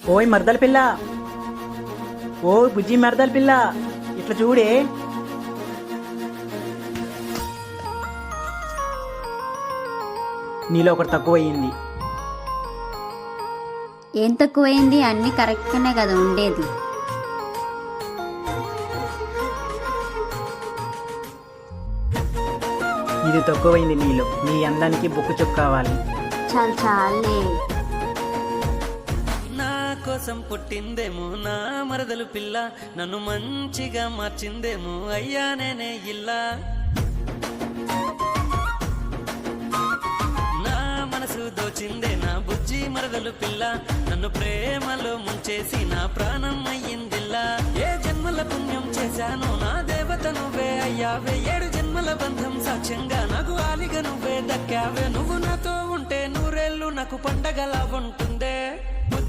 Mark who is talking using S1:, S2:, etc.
S1: ఓయ్ మరదల పిల్ల, ఓ బుజ్జి మరదల పిల్ల, ఇట్లా చూడే. నీలో ఒకటి తక్కువయ్యింది.
S2: ఏం తక్కువైంది? అన్నీ కరెక్ట్గానే కదా ఉండేది.
S1: ఇది తక్కువైంది నీలో. నీ అందానికి బుక్కు చుక్క కావాలి.
S2: చాలు చాలే.
S3: నా కోసం పుట్టిందేమో నా మరదలు పిల్ల, నన్ను మంచిగా మార్చిందేమో అయ్యా నేనే ఇల్లా. నా మనసు దోచిందే నా బుజ్జి మరదలు పిల్ల, నన్ను ప్రేమలో ముంచేసి నా ప్రాణం అయ్యిందిల్లా. ఏ జన్మల పుణ్యం చేశాను నా దేవత నువ్వే అయ్యావే, 7 జన్మల బంధం సాక్ష్యంగా నాకు ఆలిగా నువ్వే దక్కావే. నువ్వు నాతో ఉంటే నూరేళ్ళు నాకు పండగలా ఉంటుందే.